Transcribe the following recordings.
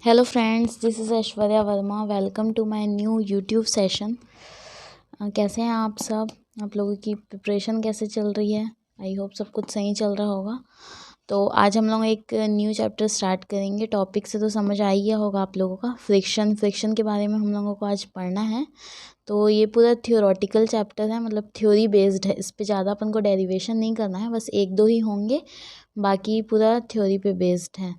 Hello friends, this is Aishwarya Verma. Welcome to my new YouTube session. कैसे हैं आप सब? आप लोगों की प्रिपरेशन कैसे चल रही है? आई होप सब कुछ सही चल रहा होगा। तो आज हम लोग एक न्यू चैप्टर स्टार्ट करेंगे। टॉपिक से तो समझ आ ही गया होगा आप लोगों का। फ्रिक्शन के बारे में हम लोगों को आज पढ़ना है। तो ये पूरा थियोरेटिकल चैप्टर है, मतलब थ्योरी बेस्ड है। इस पे ज़्यादा अपन को डेरिवेशन नहीं करना है, बस एक दो ही होंगे, बाकी पूरा थ्योरी पे बेस्ड है।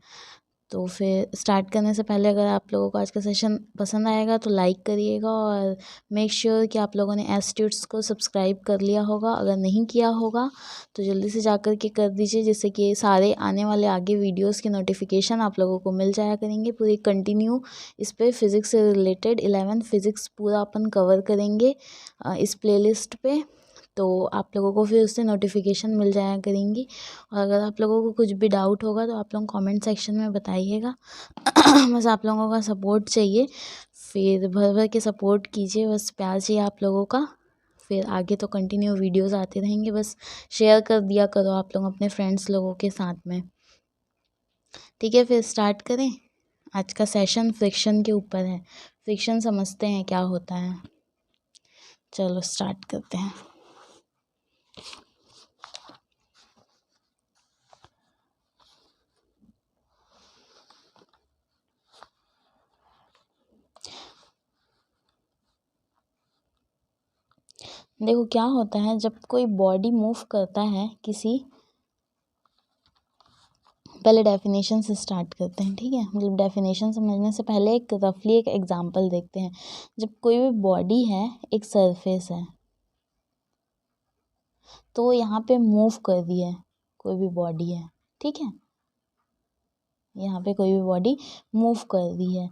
तो फिर स्टार्ट करने से पहले अगर आप लोगों को आज का सेशन पसंद आएगा तो लाइक करिएगा और मेक श्योर कि आप लोगों ने एस्ट्यूट्स को सब्सक्राइब कर लिया होगा। अगर नहीं किया होगा तो जल्दी से जाकर के कर दीजिए, जिससे कि सारे आने वाले आगे वीडियोस की नोटिफिकेशन आप लोगों को मिल जाया करेंगे। पूरी कंटिन्यू इस पर फिज़िक्स से रिलेटेड 11th फिज़िक्स पूरा अपन कवर करेंगे इस प्लेलिस्ट पे। तो आप लोगों को फिर उससे नोटिफिकेशन मिल जाया करेंगी। और अगर आप लोगों को कुछ भी डाउट होगा तो आप लोग कमेंट सेक्शन में बताइएगा। बस आप लोगों का सपोर्ट चाहिए, फिर भर भर के सपोर्ट कीजिए, बस प्यार चाहिए आप लोगों का। फिर आगे तो कंटिन्यू वीडियोस आते रहेंगे, बस शेयर कर दिया करो आप लोग अपने फ्रेंड्स लोगों के साथ में। ठीक है, फिर स्टार्ट करें। आज का सेशन फ्रिक्शन के ऊपर है। फ्रिक्शन समझते हैं क्या होता है। चलो स्टार्ट करते हैं। देखो क्या होता है, जब कोई बॉडी मूव करता है किसी, पहले डेफिनेशन से स्टार्ट करते हैं। ठीक है, मतलब डेफिनेशन समझने से पहले एक रफली एक एग्जांपल देखते हैं। जब कोई भी बॉडी है, एक सरफेस है, तो यहाँ पे मूव कर रही है कोई भी बॉडी है। ठीक है, यहाँ पे कोई भी बॉडी मूव कर रही है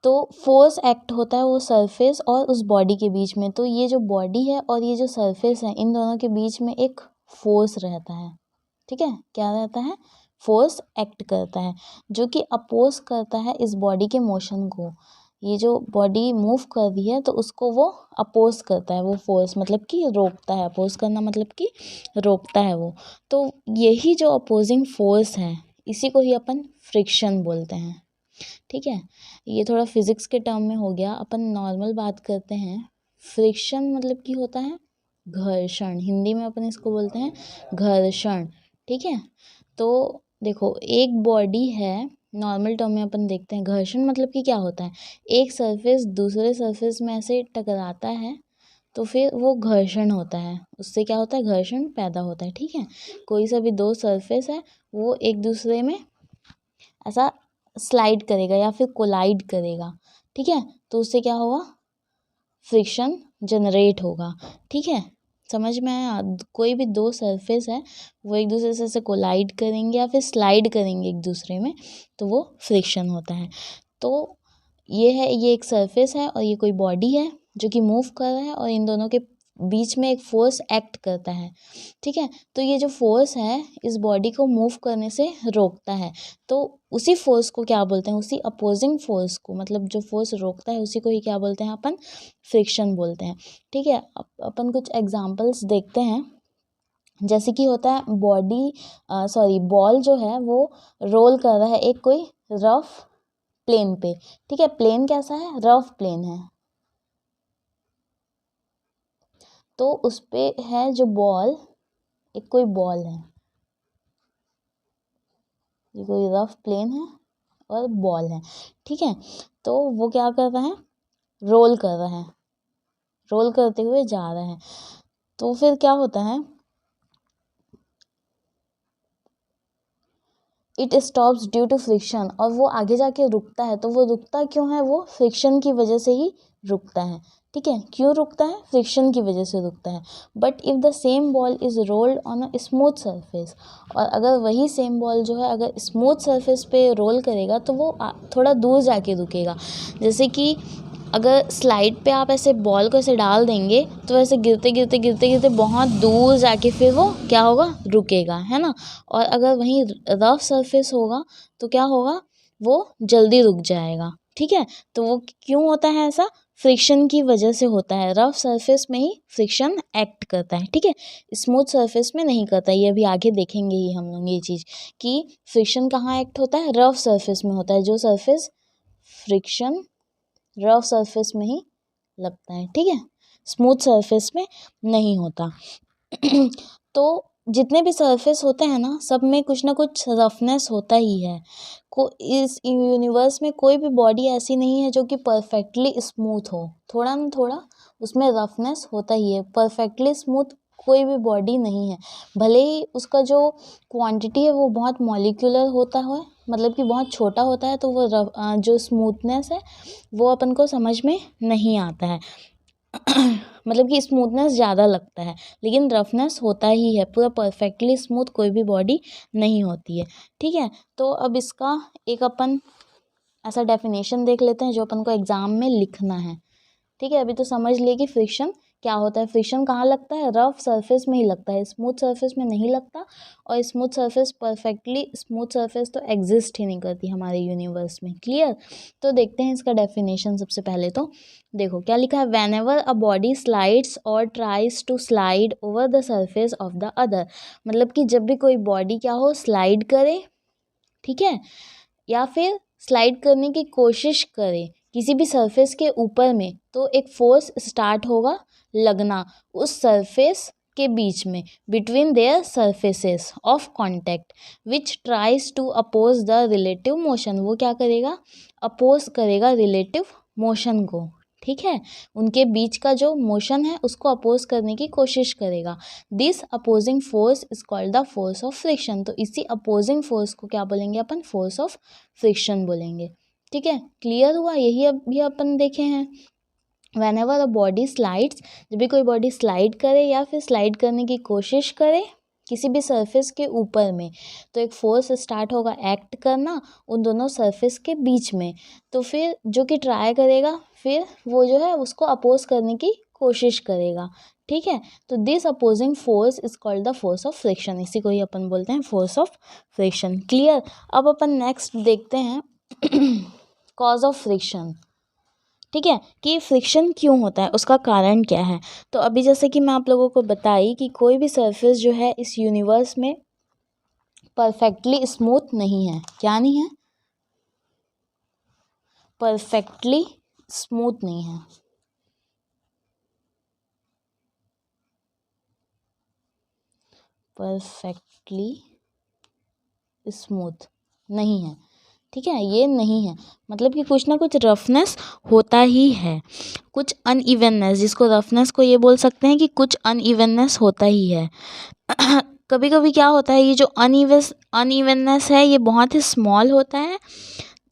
तो फोर्स एक्ट होता है वो सरफेस और उस बॉडी के बीच में। तो ये जो बॉडी है और ये जो सरफेस है, इन दोनों के बीच में एक फोर्स रहता है। ठीक है, क्या रहता है? फोर्स एक्ट करता है, जो कि अपोज करता है इस बॉडी के मोशन को। ये जो बॉडी मूव कर रही है तो उसको वो अपोज करता है, वो फोर्स मतलब कि रोकता है। अपोज करना मतलब कि रोकता है वो। तो यही जो अपोजिंग फोर्स है, इसी को ही अपन फ्रिक्शन बोलते हैं। ठीक है, ये थोड़ा फिजिक्स के टर्म में हो गया। अपन नॉर्मल बात करते हैं। फ्रिक्शन मतलब कि होता है घर्षण। हिंदी में अपन इसको बोलते हैं घर्षण। ठीक है, तो देखो एक बॉडी है, नॉर्मल टर्म में अपन देखते हैं घर्षण मतलब कि क्या होता है, एक सरफेस दूसरे सरफेस में ऐसे टकराता है तो फिर वो घर्षण होता है। उससे क्या होता है? घर्षण पैदा होता है। ठीक है, कोई सा भी दो सरफेस है वो एक दूसरे में ऐसा स्लाइड करेगा या फिर कोलाइड करेगा। ठीक है, तो उससे क्या होगा? फ्रिक्शन जनरेट होगा। ठीक है, समझ में आया? कोई भी दो सरफेस है वो एक दूसरे से कोलाइड करेंगे या फिर स्लाइड करेंगे एक दूसरे में, तो वो फ्रिक्शन होता है। तो ये है, ये एक सरफेस है और ये कोई बॉडी है जो कि मूव कर रहा है और इन दोनों के बीच में एक फोर्स एक्ट करता है। ठीक है, तो ये जो फोर्स है इस बॉडी को मूव करने से रोकता है। तो उसी फोर्स को क्या बोलते हैं? उसी अपोजिंग फोर्स को, मतलब जो फोर्स रोकता है उसी को ही क्या बोलते हैं अपन? फ्रिक्शन बोलते हैं। ठीक है, अपन कुछ एग्जांपल्स देखते हैं। जैसे कि होता है बॉल जो है वो रोल कर रहा है एक कोई रफ प्लेन पे। ठीक है, प्लेन कैसा है? रफ प्लेन है। तो उस पे है जो बॉल, एक कोई बॉल है, ये कोई रफ प्लेन है और बॉल है। ठीक है, तो वो क्या कर रहा है? रोल कर रहा है, रोल करते हुए जा रहा है। तो फिर क्या होता है? It stops due to friction, और वो आगे जाके रुकता है। तो वो रुकता क्यों है? वो फ्रिक्शन की वजह से ही रुकता है। ठीक है, क्यों रुकता है? फ्रिक्शन की वजह से रुकता है। But if the same ball is rolled on a smooth surface, और अगर वही सेम बॉल जो है अगर स्मूथ सरफेस पे रोल करेगा तो वो थोड़ा दूर जाके रुकेगा। जैसे कि अगर स्लाइड पे आप ऐसे बॉल को ऐसे डाल देंगे तो ऐसे गिरते गिरते गिरते गिरते बहुत दूर जाके फिर वो क्या होगा? रुकेगा, है ना। और अगर वहीं रफ सरफेस होगा तो क्या होगा? वो जल्दी रुक जाएगा। ठीक है, तो वो क्यों होता है ऐसा? फ्रिक्शन की वजह से होता है। रफ सरफेस में ही फ्रिक्शन एक्ट करता है। ठीक है, स्मूथ सरफेस में नहीं करता। ये अभी आगे देखेंगे ही हम लोग ये चीज़ कि फ्रिक्शन कहाँ एक्ट होता है? रफ सरफेस में होता है। जो सरफेस फ्रिक्शन रफ सरफेस में ही लगता है, ठीक है, स्मूथ सरफेस में नहीं होता। तो जितने भी सरफेस होते हैं ना, सब में कुछ ना कुछ रफनेस होता ही है। इस यूनिवर्स में कोई भी बॉडी ऐसी नहीं है जो कि परफेक्टली स्मूथ हो, थोड़ा ना थोड़ा उसमें रफनेस होता ही है। परफेक्टली स्मूथ कोई भी बॉडी नहीं है, भले ही उसका जो क्वांटिटी है वो बहुत मॉलिक्यूलर होता है, मतलब कि बहुत छोटा होता है, तो वो जो स्मूथनेस है वो अपन को समझ में नहीं आता है। मतलब कि स्मूथनेस ज़्यादा लगता है, लेकिन रफनेस होता ही है। पूरा परफेक्टली स्मूथ कोई भी बॉडी नहीं होती है, ठीक है। तो अब इसका एक अपन ऐसा डेफिनेशन देख लेते हैं जो अपन को एग्जाम में लिखना है, ठीक है। अभी तो समझ लिए कि फ्रिक्शन क्या होता है। फ्रिक्शन कहाँ लगता है? रफ सरफेस में ही लगता है, स्मूथ सरफेस में नहीं लगता। और smooth surface, perfectly smooth surface तो एग्जिस्ट ही नहीं करती हमारे यूनिवर्स में। क्लियर? तो देखते हैं इसका डेफिनेशन। सबसे पहले तो देखो क्या लिखा है, whenever a body slides और tries to slide over the surface of the other. मतलब कि जब भी कोई बॉडी क्या हो, स्लाइड करे, ठीक है, या फिर स्लाइड करने की कोशिश करे किसी भी सरफेस के ऊपर में, तो एक फोर्स स्टार्ट होगा लगना उस सरफेस के बीच में, between their surfaces of contact, which tries to oppose the relative motion. वो क्या करेगा? अपोज करेगा रिलेटिव मोशन को, ठीक है। उनके बीच का जो मोशन है उसको अपोज करने की कोशिश करेगा। This opposing force is called the force of friction. तो इसी अपोजिंग फोर्स को क्या बोलेंगे अपन? फोर्स ऑफ फ्रिक्शन बोलेंगे, ठीक है। क्लियर हुआ? यही अभी अपन देखे हैं। When ever a body slides, जब भी कोई बॉडी स्लाइड करे या फिर स्लाइड करने की कोशिश करे किसी भी सरफेस के ऊपर में, तो एक फोर्स स्टार्ट होगा एक्ट करना उन दोनों सरफेस के बीच में। तो फिर जो कि ट्राई करेगा, फिर वो जो है उसको अपोज करने की कोशिश करेगा, ठीक है। तो this opposing force is called the force of friction. इसी को ही अपन बोलते हैं फोर्स ऑफ फ्रिक्शन। क्लियर? अब अपन नेक्स्ट देखते हैं कॉज ऑफ फ्रिक्शन, ठीक है, कि फ्रिक्शन क्यों होता है, उसका कारण क्या है। तो अभी जैसे कि मैं आप लोगों को बताई कि कोई भी सरफेस जो है इस यूनिवर्स में परफेक्टली स्मूथ नहीं है। क्या नहीं है? परफेक्टली स्मूथ नहीं है। परफेक्टली स्मूथ नहीं है, ठीक है, ये नहीं है। मतलब कि कुछ ना कुछ रफनेस होता ही है, कुछ अनइवननेस, जिसको रफनेस को ये बोल सकते हैं कि कुछ अनइवननेस होता ही है। कभी कभी क्या होता है, ये जो अनइवननेस है ये बहुत ही स्मॉल होता है,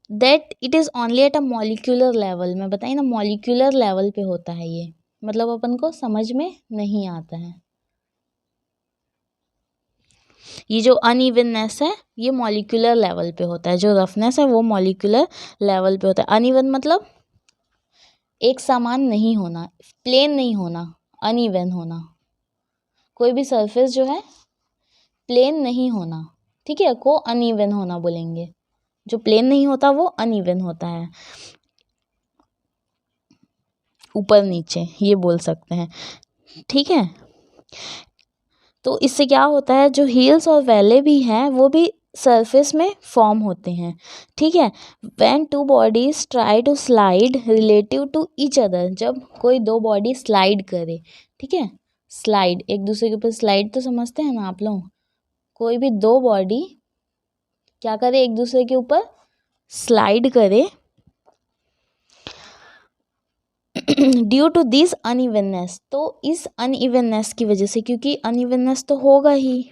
that it is only at a molecular level. मैं बताइए ना, मॉलिक्यूलर लेवल पे होता है ये, मतलब अपन को समझ में नहीं आता है। ये जो अनइवननेस है ये मॉलिक्यूलर लेवल पे होता है, जो रफनेस है वो मॉलिक्यूलर लेवल पे होता है। अनइवन मतलब एक समान नहीं होना, प्लेन नहीं होना, अनइवन होना। कोई भी सरफेस जो है प्लेन नहीं होना, ठीक है, को अनइवन होना बोलेंगे। जो प्लेन नहीं होता वो अनइवन होता है, ऊपर नीचे ये बोल सकते हैं, ठीक है। तो इससे क्या होता है, जो हिल्स और वैले भी हैं वो भी सरफेस में फॉर्म होते हैं, ठीक है। When two bodies try to slide relative to each other, जब कोई दो बॉडी स्लाइड करे, ठीक है, स्लाइड एक दूसरे के ऊपर, स्लाइड तो समझते हैं ना आप लोग। कोई भी दो बॉडी क्या करे, एक दूसरे के ऊपर स्लाइड करे ड्यू टू दिस अनइवननेस। तो इस अनइवननेस की वजह से, क्योंकि अनइवननेस तो होगा ही,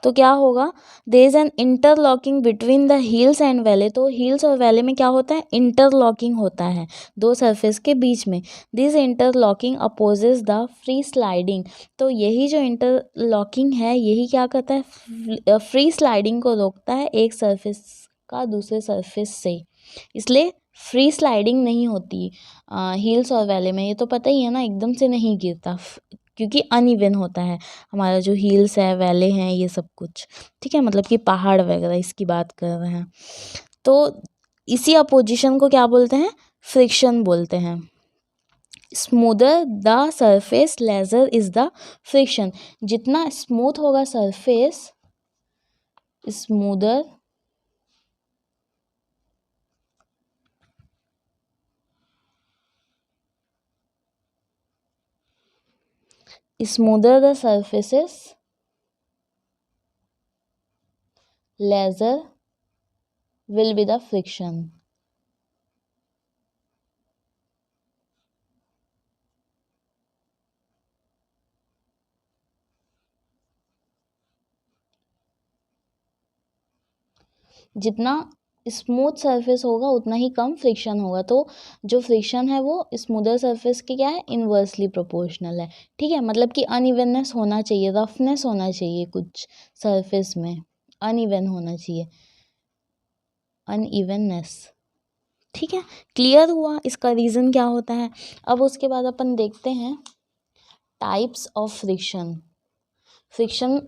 तो क्या होगा, there is an interlocking between the hills and valley. तो हील्स और वैले में क्या होता है, इंटरलॉकिंग होता है दो सरफेस के बीच में। This interlocking opposes the free sliding. तो यही जो इंटरलॉकिंग है यही क्या करता है, फ्री स्लाइडिंग को रोकता है एक सरफेस का दूसरे सरफेस से। इसलिए फ्री स्लाइडिंग नहीं होती हील्स और वैले में, ये तो पता ही है ना, एकदम से नहीं गिरता क्योंकि अनइवन होता है हमारा जो हील्स है, वैले हैं, ये सब कुछ, ठीक है, मतलब कि पहाड़ वगैरह इसकी बात कर रहे हैं। तो इसी अपोजिशन को क्या बोलते हैं, फ्रिक्शन बोलते हैं। Smoother the surface lesser is the friction. जितना स्मूथ होगा surface, smoother smoother the surfaces, lesser will be the friction. जितना स्मूथ सरफेस होगा उतना ही कम फ्रिक्शन होगा, तो जो फ्रिक्शन है वो स्मूदर सरफेस के क्या है, इन्वर्सली प्रोपोर्शनल है। ठीक है, मतलब कि अनइवननेस होना चाहिए, रफनेस होना चाहिए कुछ सरफेस में, अनइवन होना चाहिए, अनइवननेस। ठीक है, क्लियर हुआ इसका रीज़न क्या होता है। अब उसके बाद अपन देखते हैं टाइप्स ऑफ फ्रिक्शन। फ्रिक्शन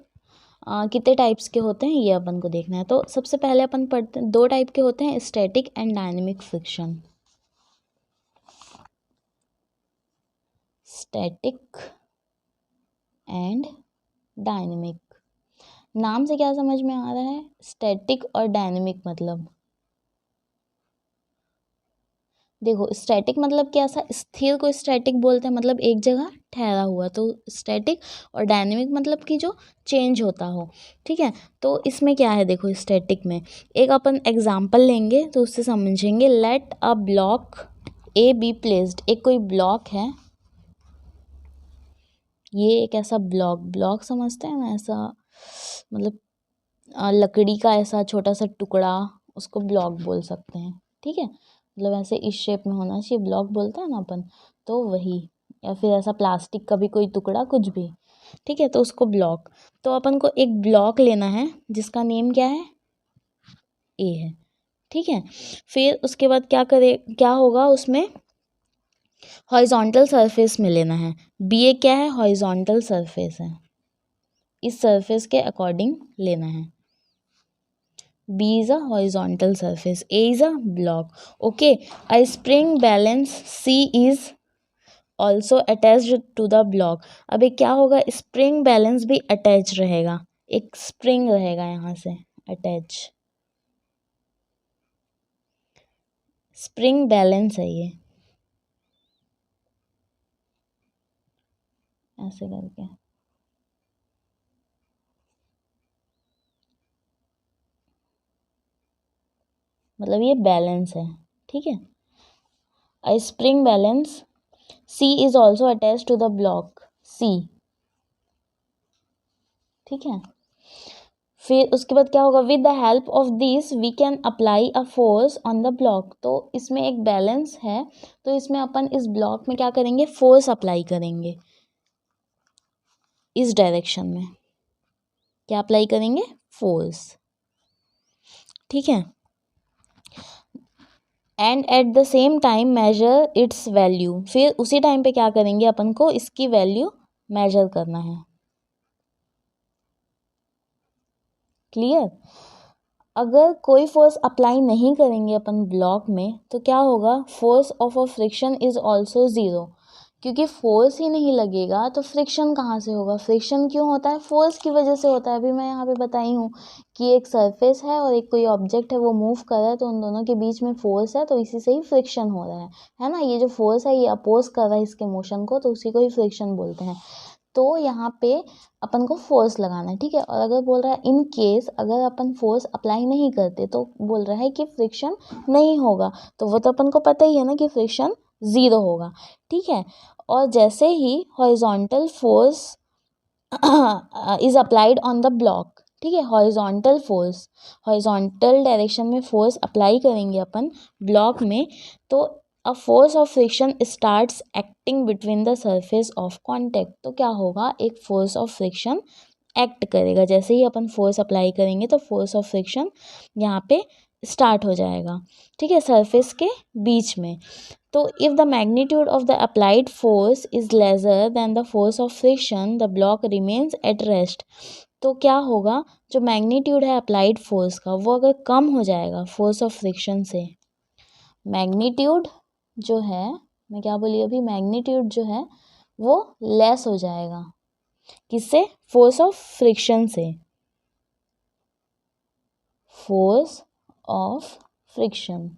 कितने टाइप्स के होते हैं ये अपन को देखना है। तो सबसे पहले अपन पढ़ते हैं, दो टाइप के होते हैं, static and dynamic friction. Static and dynamic, नाम से क्या समझ में आ रहा है, स्टैटिक और डायनेमिक मतलब, देखो स्टैटिक मतलब क्या, ऐसा स्थिर को स्टैटिक बोलते हैं, मतलब एक जगह ठहरा हुआ, तो स्टैटिक। और डायनेमिक मतलब कि जो चेंज होता हो। ठीक है, तो इसमें क्या है, देखो स्टैटिक में एक अपन एग्जांपल लेंगे तो उससे समझेंगे। Let a block A B placed, एक कोई ब्लॉक है, ये एक ऐसा ब्लॉक समझते हैं ना, ऐसा मतलब लकड़ी का ऐसा छोटा सा टुकड़ा, उसको ब्लॉक बोल सकते हैं। ठीक है, मतलब ऐसे इस शेप में होना चाहिए, ब्लॉक बोलते हैं ना अपन, तो वही, या फिर ऐसा प्लास्टिक का भी कोई टुकड़ा, कुछ भी। ठीक है, तो उसको ब्लॉक, तो अपन को एक ब्लॉक लेना है जिसका नेम क्या है, ए है। ठीक है, फिर उसके बाद क्या होगा उसमें, हॉरिजॉन्टल सरफेस में लेना है। बी ए क्या है, हॉरिजॉन्टल सरफेस है, इस सरफेस के अकॉर्डिंग लेना है। B is a horizontal surface, A is a block. Okay, a spring balance C is also attached to the block. अब एक क्या होगा, स्प्रिंग बैलेंस भी अटैच रहेगा, एक स्प्रिंग रहेगा यहाँ से अटैच, स्प्रिंग बैलेंस है ये, ऐसे करके, मतलब ये बैलेंस है। ठीक है, a spring balance C is also attached to the block C। ठीक है, फिर उसके बाद क्या होगा, with the help of this we can apply a force on the block. तो इसमें एक बैलेंस है, तो इसमें अपन इस ब्लॉक में क्या करेंगे, फोर्स अप्लाई करेंगे, इस डायरेक्शन में क्या अप्लाई करेंगे, फोर्स। ठीक है, and at the same time measure its value, फिर उसी टाइम पे क्या करेंगे, अपन को इसकी वैल्यू मेजर करना है। क्लियर, अगर कोई फोर्स अप्लाई नहीं करेंगे अपन ब्लॉक में तो क्या होगा, force of a friction is also zero, क्योंकि फोर्स ही नहीं लगेगा तो फ्रिक्शन कहाँ से होगा। फ्रिक्शन क्यों होता है, फोर्स की वजह से होता है। अभी मैं यहाँ पे बताई हूँ कि एक सरफेस है और एक कोई ऑब्जेक्ट है, वो मूव कर रहा है, तो उन दोनों के बीच में फोर्स है, तो इसी से ही फ्रिक्शन हो रहा है ना। ये जो फोर्स है ये अपोज कर रहा है इसके मोशन को, तो उसी को ही फ्रिक्शन बोलते हैं। तो यहाँ पे अपन को फोर्स लगाना है। ठीक है, और अगर बोल रहा है इन केस अगर अपन फोर्स अप्लाई नहीं करते तो बोल रहा है कि फ्रिक्शन नहीं होगा, तो वो तो अपन को पता ही है ना कि फ्रिक्शन ज़ीरो होगा। ठीक है, और जैसे ही horizontal force is applied on the block, ठीक है, हॉरिजॉन्टल फोर्स, हॉरिजॉन्टल डायरेक्शन में फोर्स अप्लाई करेंगे अपन ब्लॉक में, तो a force of friction starts acting between the surface of contact. तो क्या होगा, एक फोर्स ऑफ फ्रिक्शन एक्ट करेगा, जैसे ही अपन फोर्स अप्लाई करेंगे तो फोर्स ऑफ फ्रिक्शन यहाँ पे स्टार्ट हो जाएगा। ठीक है, सरफेस के बीच में। तो if the magnitude of the applied force is lesser than the force of friction the block remains at rest. तो क्या होगा, जो मैग्नीट्यूड है अप्लाइड फोर्स का वो अगर कम हो जाएगा फोर्स ऑफ फ्रिक्शन से, मैग्नीट्यूड जो है, मैं क्या बोली अभी, मैग्नीट्यूड जो है वो लेस हो जाएगा, किससे, फोर्स ऑफ फ्रिक्शन से, force of friction.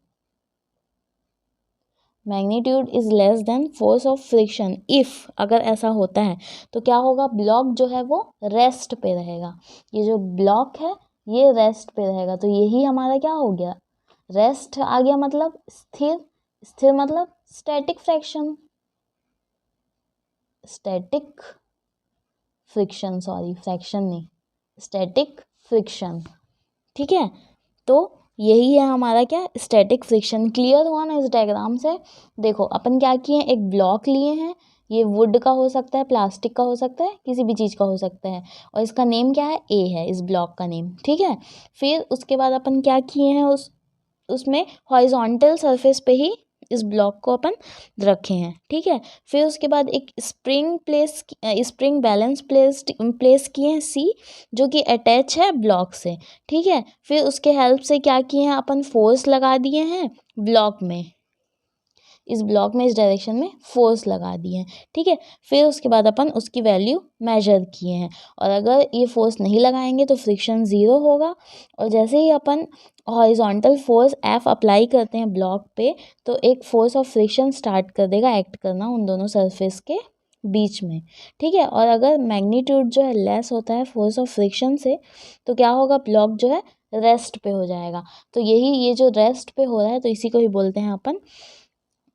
Magnitude is less than force of friction, if अगर ऐसा होता है तो क्या होगा, ब्लॉक जो है वो रेस्ट पे रहेगा। ये जो ब्लॉक है ये रेस्ट पे रहेगा, तो यही हमारा क्या हो गया, रेस्ट आ गया, मतलब स्थिर, स्थिर मतलब static fraction, static friction, sorry fraction नहीं, स्टैटिक फ्रिक्शन। ठीक है, तो यही है हमारा क्या, स्टैटिक फ्रिक्शन। क्लियर हुआ ना इस डायग्राम से। देखो अपन क्या किए हैं, एक ब्लॉक लिए हैं, ये वुड का हो सकता है, प्लास्टिक का हो सकता है, किसी भी चीज़ का हो सकता है, और इसका नेम क्या है, ए है इस ब्लॉक का नेम। ठीक है, फिर उसके बाद अपन क्या किए हैं, उसमें हॉरिजॉन्टल सरफेस पे ही इस ब्लॉक को अपन रखे हैं। ठीक है, फिर उसके बाद एक स्प्रिंग बैलेंस प्लेस किए हैं सी, जो कि अटैच है ब्लॉक से। ठीक है, फिर उसके हेल्प से क्या किए हैं, अपन फोर्स लगा दिए हैं ब्लॉक में, इस ब्लॉक में इस डायरेक्शन में फोर्स लगा दिए हैं। ठीक है, फिर उसके बाद अपन उसकी वैल्यू मेजर किए हैं, और अगर ये फोर्स नहीं लगाएंगे तो फ्रिक्शन ज़ीरो होगा। और जैसे ही अपन हॉरिजॉन्टल फोर्स एफ अप्लाई करते हैं ब्लॉक पे, तो एक फोर्स ऑफ फ्रिक्शन स्टार्ट कर देगा एक्ट करना उन दोनों सरफेस के बीच में। ठीक है, और अगर मैग्नीट्यूड जो है लेस होता है फोर्स ऑफ फ्रिक्शन से, तो क्या होगा, ब्लॉक जो है रेस्ट पे हो जाएगा। तो यही, ये जो रेस्ट पे हो रहा है, तो इसी को ही बोलते हैं अपन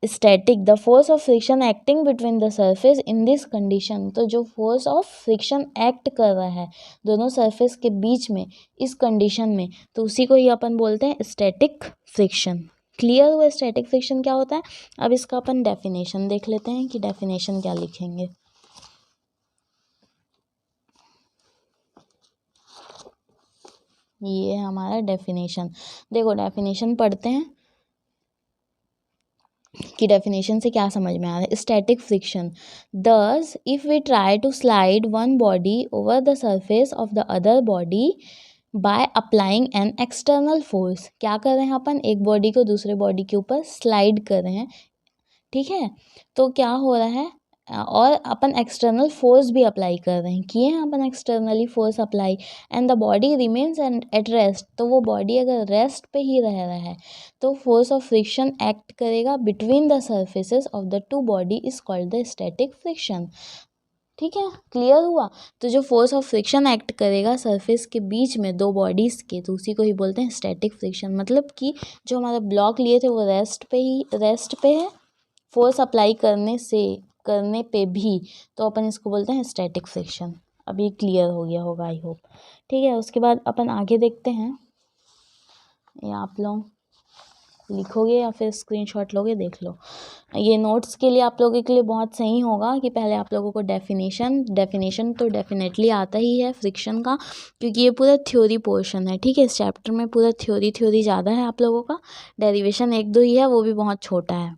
static. The force of friction acting between the surface in this condition, तो जो फोर्स ऑफ फ्रिक्शन एक्ट कर रहा है दोनों सरफेस के बीच में इस कंडीशन में, तो उसी को ही अपन बोलते हैं स्टैटिक फ्रिक्शन। क्लियर हुआ स्टैटिक फ्रिक्शन क्या होता है। अब इसका अपन डेफिनेशन देख लेते हैं कि डेफिनेशन क्या लिखेंगे। ये है हमारा डेफिनेशन। देखो डेफिनेशन पढ़ते हैं कि डेफिनेशन से क्या समझ में आ रहा है। Static friction, thus if we try to slide one body over the surface of the other body by applying an external force, क्या कर रहे हैं अपन, एक बॉडी को दूसरे बॉडी के ऊपर स्लाइड कर रहे हैं। ठीक है, तो क्या हो रहा है, और अपन एक्सटर्नल फोर्स भी अप्लाई कर रहे हैं, किए हैं अपन externally force apply, and the body remains at rest, तो वो बॉडी अगर रेस्ट पे ही रह रहा है तो फोर्स ऑफ फ्रिक्शन एक्ट करेगा between the surfaces of the two body is called the static friction. ठीक है, क्लियर हुआ। तो जो फोर्स ऑफ फ्रिक्शन एक्ट करेगा सरफेस के बीच में दो बॉडीज़ के, तो उसी को ही बोलते हैं स्टैटिक फ्रिक्शन। मतलब कि जो हमारे ब्लॉक लिए थे वो रेस्ट पे है, फोर्स अप्लाई करने पे भी, तो अपन इसको बोलते हैं स्टैटिक फ्रिक्शन। अब ये क्लियर हो गया होगा आई होप। ठीक है, उसके बाद अपन आगे देखते हैं, ये आप लोग लिखोगे या फिर स्क्रीनशॉट लोगे, देख लो। ये नोट्स के लिए आप लोगों के लिए बहुत सही होगा कि पहले आप लोगों को डेफिनेशन तो डेफिनेटली आता ही है फ्रिक्शन का, क्योंकि ये पूरा थ्योरी पोर्शन है। ठीक है, इस चैप्टर में पूरा थ्योरी ज़्यादा है आप लोगों का, डेरिवेशन एक दो ही है, वो भी बहुत छोटा है।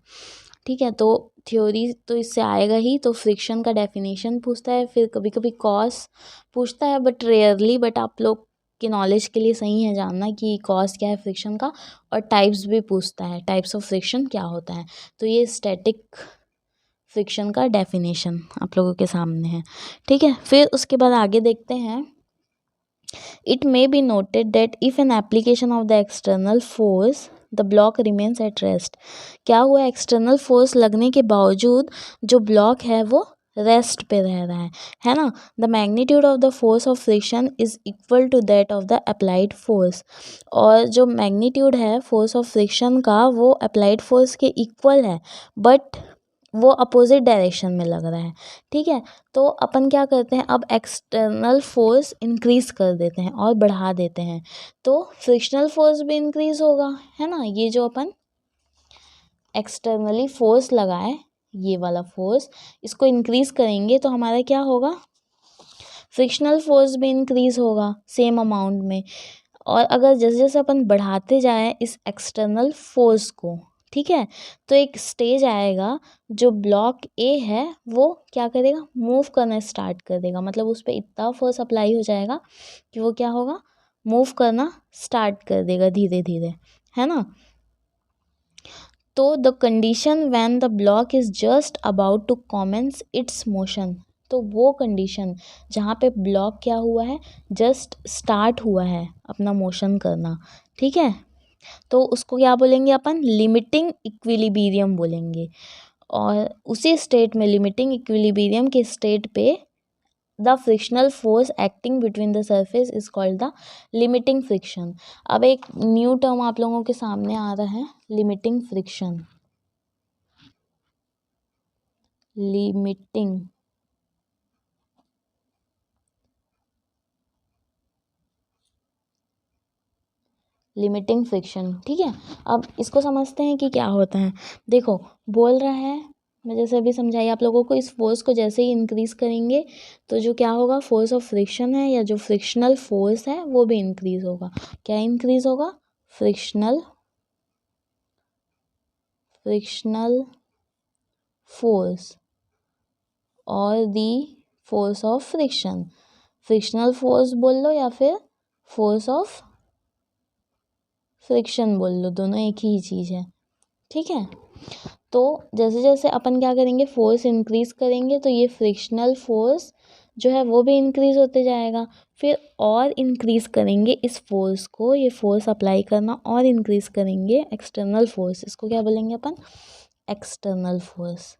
ठीक है, तो थ्योरी तो इससे आएगा ही। तो फ्रिक्शन का डेफिनेशन पूछता है, फिर कभी कभी कॉस पूछता है, बट रेयरली, बट आप लोग के नॉलेज के लिए सही है जानना कि कॉस क्या है फ्रिक्शन का, और टाइप्स भी पूछता है, टाइप्स ऑफ फ्रिक्शन क्या होता है। तो ये स्टैटिक फ्रिक्शन का डेफिनेशन आप लोगों के सामने है। ठीक है, फिर उसके बाद आगे देखते हैं। It may be noted that if an application of the external force the block remains at rest, क्या हुआ, एक्सटर्नल फोर्स लगने के बावजूद जो ब्लॉक है वो रेस्ट पे रह रहा है ना। The magnitude of the force of friction is equal to that of the applied force, और जो मैग्नीट्यूड है फोर्स ऑफ फ्रिक्शन का वो अप्लाइड फोर्स के इक्वल है, बट वो अपोजिट डायरेक्शन में लग रहा है। ठीक है, तो अपन क्या करते हैं, अब एक्सटर्नल फोर्स इंक्रीज कर देते हैं और बढ़ा देते हैं, तो फ्रिक्शनल फोर्स भी इंक्रीज होगा, है ना। ये जो अपन एक्सटर्नली फोर्स लगाए, ये वाला फोर्स, इसको इंक्रीज करेंगे तो हमारा क्या होगा, फ्रिक्शनल फोर्स भी इंक्रीज होगा सेम अमाउंट में। और अगर जैसे जैसे अपन बढ़ाते जाएं इस एक्सटर्नल फोर्स को, ठीक है, तो एक स्टेज आएगा जो ब्लॉक ए है वो क्या करेगा, मूव करना स्टार्ट कर देगा, मतलब उस पर इतना फोर्स अप्लाई हो जाएगा कि वो क्या होगा, मूव करना स्टार्ट कर देगा धीरे धीरे, है ना। तो the condition when the block is just about to commence its motion, तो वो कंडीशन जहाँ पे ब्लॉक क्या हुआ है, जस्ट स्टार्ट हुआ है अपना मोशन करना, ठीक है, तो उसको क्या बोलेंगे अपन, लिमिटिंग इक्विलिब्रियम बोलेंगे। और उसी स्टेट में, लिमिटिंग इक्विलिब्रियम के स्टेट पे, the frictional force acting between the surface is called the limiting friction. अब एक न्यू टर्म आप लोगों के सामने आ रहा है, limiting friction. Limiting limiting friction, ठीक है। अब इसको समझते हैं कि क्या होता है। देखो, बोल रहा है, मैं जैसे अभी समझाई आप लोगों को, इस फोर्स को जैसे ही इंक्रीज करेंगे तो जो क्या होगा, फोर्स ऑफ फ्रिक्शन है या जो फ्रिक्शनल फोर्स है वो भी इंक्रीज होगा। क्या इंक्रीज होगा, फ्रिक्शनल फोर्स और the force of friction. Frictional force बोल लो या फिर फोर्स ऑफ फ्रिक्शन बोल लो, दोनों एक ही चीज़ है, ठीक है। तो जैसे जैसे अपन क्या करेंगे, फोर्स इंक्रीज करेंगे तो ये फ्रिक्शनल फोर्स जो है वो भी इंक्रीज होते जाएगा। फिर और इंक्रीज करेंगे इस फोर्स को, ये फोर्स अप्लाई करना और इंक्रीज करेंगे एक्सटर्नल फोर्स, इसको क्या बोलेंगे अपन, एक्सटर्नल फोर्स।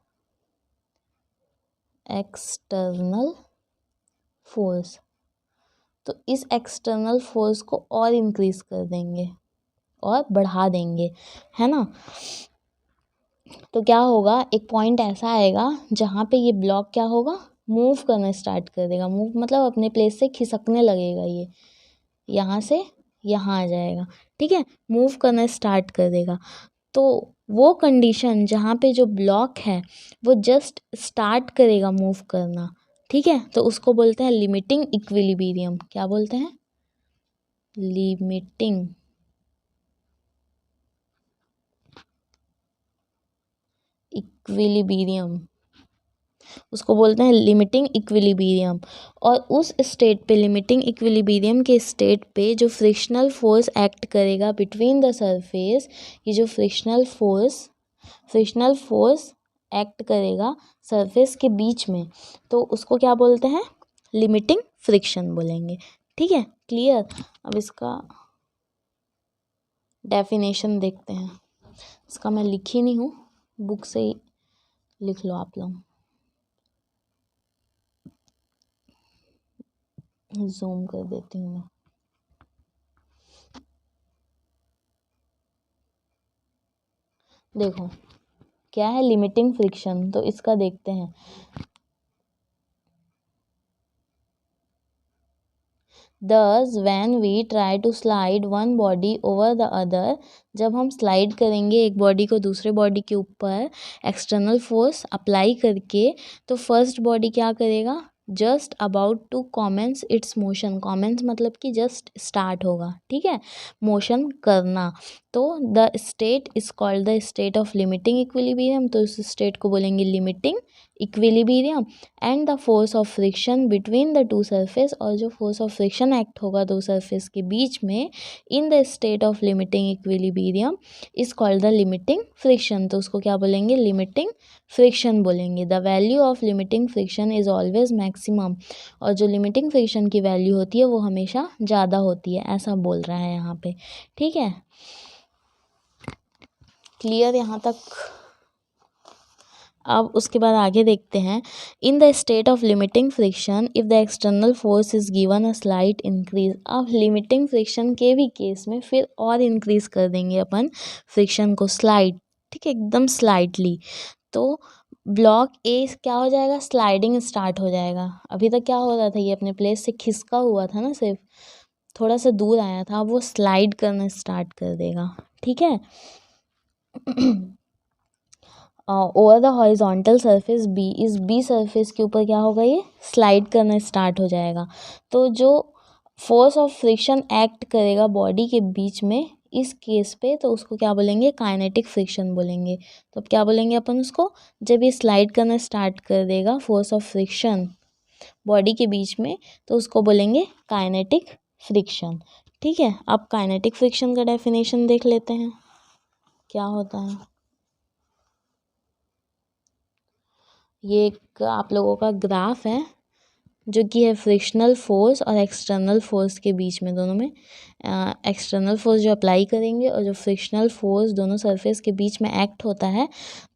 एक्सटर्नल फोर्स, तो इस एक्सटर्नल फोर्स को और इंक्रीज कर देंगे और बढ़ा देंगे, है ना। तो क्या होगा, एक पॉइंट ऐसा आएगा जहाँ पे ये ब्लॉक क्या होगा, मूव करना स्टार्ट कर देगा। मूव मतलब अपने प्लेस से खिसकने लगेगा, ये यहाँ से यहाँ आ जाएगा, ठीक है, मूव करना स्टार्ट कर देगा। तो वो कंडीशन जहाँ पे जो ब्लॉक है वो जस्ट स्टार्ट करेगा मूव करना, ठीक है, तो उसको बोलते हैं लिमिटिंग इक्विलिब्रियम। क्या बोलते हैं, लिमिटिंग इक्विलिब्रियम, उसको बोलते हैं लिमिटिंग इक्विलिब्रियम। और उस स्टेट पे, लिमिटिंग इक्विलिब्रियम के स्टेट पे जो फ्रिक्शनल फोर्स एक्ट करेगा बिटवीन द सरफेस, ये जो फ्रिक्शनल फोर्स एक्ट करेगा सरफेस के बीच में, तो उसको क्या बोलते हैं, लिमिटिंग फ्रिक्शन बोलेंगे, ठीक है, क्लियर। अब इसका डेफिनेशन देखते हैं। इसका मैं लिखी नहीं हूँ, बुक से ही लिख लो आप लोग। जूम कर देती हूँ मैं। देखो क्या है लिमिटिंग फ्रिक्शन, तो इसका देखते हैं। Thus when we try to slide one body over the other, जब हम स्लाइड करेंगे एक बॉडी को दूसरे बॉडी के ऊपर एक्सटर्नल फोर्स अप्लाई करके, तो फर्स्ट बॉडी क्या करेगा, just about to commence its motion. Commence मतलब कि जस्ट स्टार्ट होगा, ठीक है, मोशन करना। तो the state is called the state of limiting equilibrium, तो इस स्टेट को बोलेंगे limiting equilibrium. And the force of friction between the two surface, और जो फोर्स ऑफ फ्रिक्शन एक्ट होगा दो सरफेस के बीच में in the state of limiting equilibrium is called the limiting friction, तो उसको क्या बोलेंगे, लिमिटिंग फ्रिक्शन बोलेंगे। The value of limiting friction is always maximum, और जो लिमिटिंग फ्रिक्शन की वैल्यू होती है वो हमेशा ज़्यादा होती है, ऐसा बोल रहा है यहाँ पे, ठीक है, क्लियर यहाँ तक। अब उसके बाद आगे देखते हैं, in the state of limiting friction if the external force is given a slight increase. अब लिमिटिंग फ्रिक्शन के भी केस में फिर और इंक्रीज कर देंगे अपन फ्रिक्शन को, स्लाइड, ठीक है, एकदम स्लाइटली। तो ब्लॉक ए क्या हो जाएगा, स्लाइडिंग स्टार्ट हो जाएगा। अभी तक क्या हो रहा था, ये अपने प्लेस से खिसका हुआ था ना, सिर्फ थोड़ा सा दूर आया था, अब वो स्लाइड करना स्टार्ट कर देगा, ठीक है। Over the horizontal surface B, इस बी सरफेस के ऊपर क्या होगा, ये स्लाइड करना स्टार्ट हो जाएगा। तो जो फोर्स ऑफ फ्रिक्शन एक्ट करेगा बॉडी के बीच में इस केस पे, तो उसको क्या बोलेंगे, काइनेटिक फ्रिक्शन बोलेंगे। तो अब क्या बोलेंगे अपन उसको, जब ये स्लाइड करना स्टार्ट कर देगा फोर्स ऑफ फ्रिक्शन बॉडी के बीच में, तो उसको बोलेंगे काइनेटिक फ्रिक्शन, ठीक है। अब काइनेटिक फ्रिक्शन का डेफिनेशन देख लेते हैं क्या होता है। ये एक आप लोगों का ग्राफ है, जो कि है फ्रिक्शनल फोर्स और एक्सटर्नल फोर्स के बीच में, दोनों में एक्सटर्नल फोर्स जो अप्लाई करेंगे और जो फ्रिक्शनल फोर्स दोनों सरफेस के बीच में एक्ट होता है,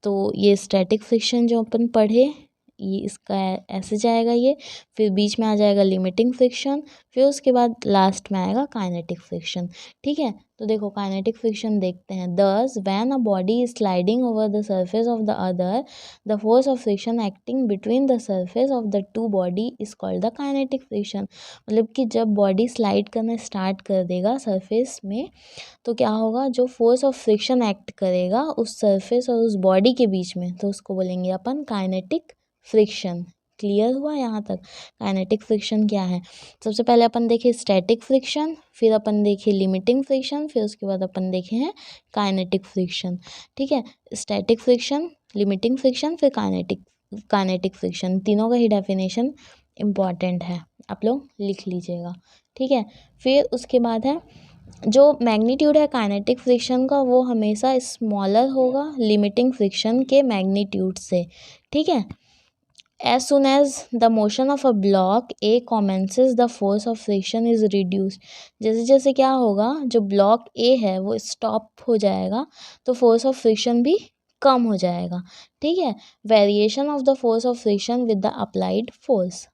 तो ये स्टैटिक फ्रिक्शन जो अपन पढ़े, ये इसका ऐसे जाएगा ये, फिर बीच में आ जाएगा लिमिटिंग फ्रिक्शन, फिर उसके बाद लास्ट में आएगा काइनेटिक फ्रिक्शन। ठीक है, तो देखो काइनेटिक फ्रिक्शन देखते हैं। दस when a body is sliding over the surface of the other, the force of friction acting between the surface of the two body is called the kinetic friction. मतलब कि जब बॉडी स्लाइड करना start कर देगा surface में, तो क्या होगा, जो फोर्स ऑफ फ्रिक्शन एक्ट करेगा उस सरफेस और उस बॉडी के बीच में, तो उसको बोलेंगे अपन काइनेटिक फ्रिक्शन। क्लियर हुआ यहाँ तक? काइनेटिक फ्रिक्शन क्या है? सबसे पहले अपन देखे स्टैटिक फ्रिक्शन, फिर अपन देखे लिमिटिंग फ्रिक्शन, फिर उसके बाद अपन देखे हैं काइनेटिक फ्रिक्शन। ठीक है, स्टैटिक फ्रिक्शन, लिमिटिंग फ्रिक्शन, फिर काइनेटिक फ्रिक्शन, तीनों का ही डेफिनेशन इम्पॉर्टेंट है, आप लोग लिख लीजिएगा। ठीक है, फिर उसके बाद है जो मैग्नीट्यूड है काइनेटिक फ्रिक्शन का, वो हमेशा स्मॉलर होगा लिमिटिंग फ्रिक्शन के मैग्नीट्यूड से। ठीक है, as soon as the motion of a block A commences the force of friction is reduced। जैसे जैसे क्या होगा, जो ब्लॉक A है वो स्टॉप हो जाएगा, तो फोर्स ऑफ फ्रिक्शन भी कम हो जाएगा। ठीक है, variation of the force of friction with the applied force.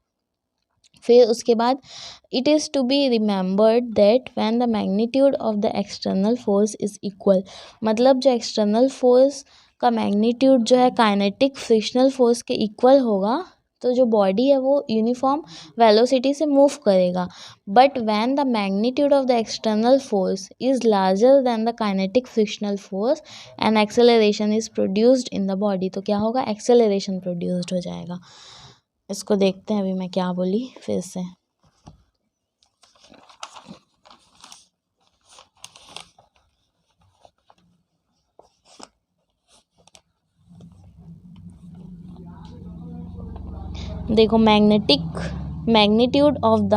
फिर उसके बाद it is to be remembered that when the magnitude of the external force is equal. मतलब जो एक्सटर्नल फोर्स का मैग्नीट्यूड जो है काइनेटिक फ्रिक्शनल फोर्स के इक्वल होगा, तो जो बॉडी है वो यूनिफॉर्म वेलोसिटी से मूव करेगा। But when the magnitude of the external force is larger than the kinetic frictional force and acceleration is produced in the body, तो क्या होगा, एक्सेलरेशन प्रोड्यूस्ड हो जाएगा। इसको देखते हैं अभी मैं क्या बोली फिर से। देखो magnitude of the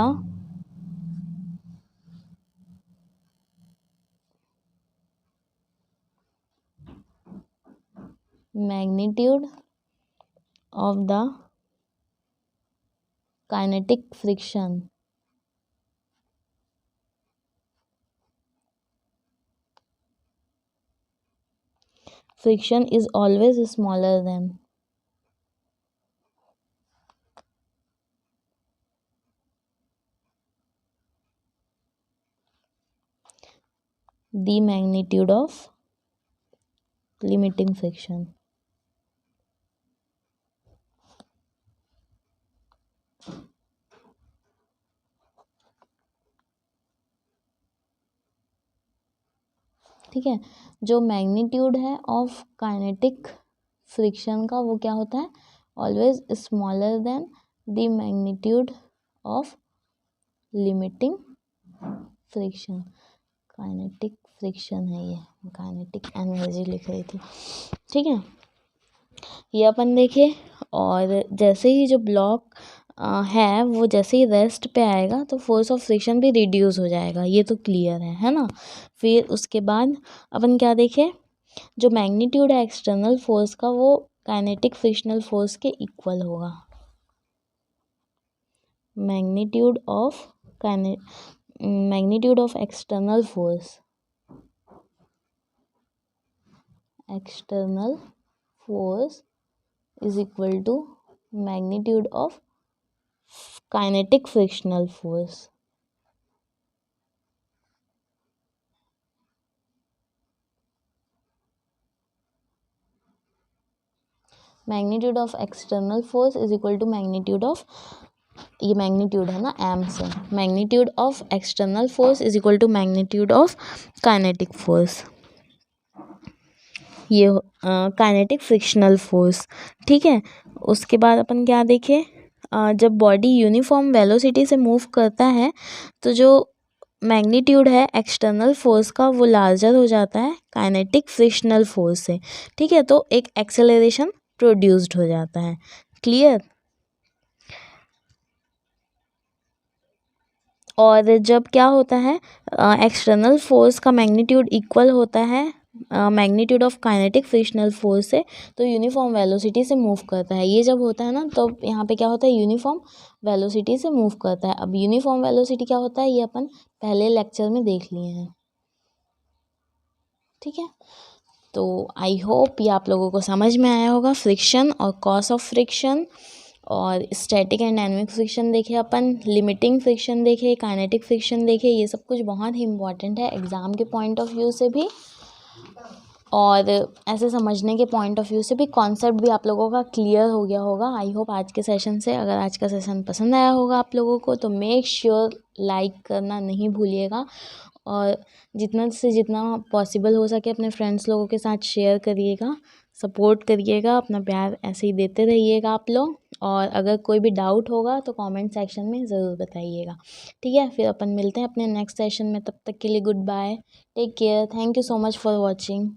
kinetic friction is always smaller than the magnitude of limiting friction। ठीक है, जो मैग्नीट्यूड है ऑफ काइनेटिक फ्रिक्शन का वो क्या होता है, always smaller than the magnitude of limiting friction. Kinetic friction है ये, काइनेटिक एनर्जी लिख रही थी। ठीक है, ये अपन देखे। और जैसे ही जो ब्लॉक है वो जैसे ही रेस्ट पे आएगा तो फोर्स ऑफ फ्रिक्शन भी रिड्यूस हो जाएगा, ये तो क्लियर है ना। फिर उसके बाद अपन क्या देखे, जो मैग्नीट्यूड है एक्सटर्नल फोर्स का वो काइनेटिक फ्रिक्शनल फोर्स के इक्वल होगा। Magnitude of external force is equal to magnitude of kinetic frictional force। Magnitude of external force is equal to magnitude of, ये मैग्नीट्यूड है ना एम से, magnitude of external force is equal to magnitude of kinetic force, ये kinetic frictional force. ठीक है, उसके बाद अपन क्या देखें, जब बॉडी यूनिफॉर्म वेलोसिटी से मूव करता है तो जो मैग्नीट्यूड है एक्सटर्नल फोर्स का वो लार्जर हो जाता है काइनेटिक फ्रिक्शनल फोर्स से। ठीक है, तो एक एक्सेलरेशन प्रोड्यूस्ड हो जाता है। क्लियर? और जब क्या होता है, एक्सटर्नल फोर्स का मैग्नीट्यूड इक्वल होता है magnitude of kinetic frictional force से, तो यूनिफॉर्म वेलोसिटी से मूव करता है। ये जब होता है ना तो यहाँ पे क्या होता है, यूनिफॉर्म वेलोसिटी से मूव करता है। अब यूनिफॉर्म वेलोसिटी क्या होता है ये अपन पहले लेक्चर में देख लिए हैं, ठीक है। तो आई होप ये आप लोगों को समझ में आया होगा। फ्रिक्शन और कॉज ऑफ फ्रिक्शन और स्टैटिक एंड डायनेमिक फ्रिक्शन देखे अपन, लिमिटिंग फ्रिक्शन देखे, काइनेटिक फ्रिक्शन देखे। ये सब कुछ बहुत ही इंपॉर्टेंट है एग्ज़ाम के पॉइंट ऑफ व्यू से भी और ऐसे समझने के पॉइंट ऑफ व्यू से भी। कॉन्सेप्ट भी आप लोगों का क्लियर हो गया होगा आई होप आज के सेशन से। अगर आज का सेशन पसंद आया होगा आप लोगों को तो मेक श्योर लाइक करना नहीं भूलिएगा और जितना से जितना पॉसिबल हो सके अपने फ्रेंड्स लोगों के साथ शेयर करिएगा, सपोर्ट करिएगा, अपना प्यार ऐसे ही देते रहिएगा आप लोग। और अगर कोई भी डाउट होगा तो कमेंट सेक्शन में ज़रूर बताइएगा, ठीक है। फिर अपन मिलते हैं अपने नेक्स्ट सेशन में, तब तक के लिए goodbye, take care, thank you so much for watching.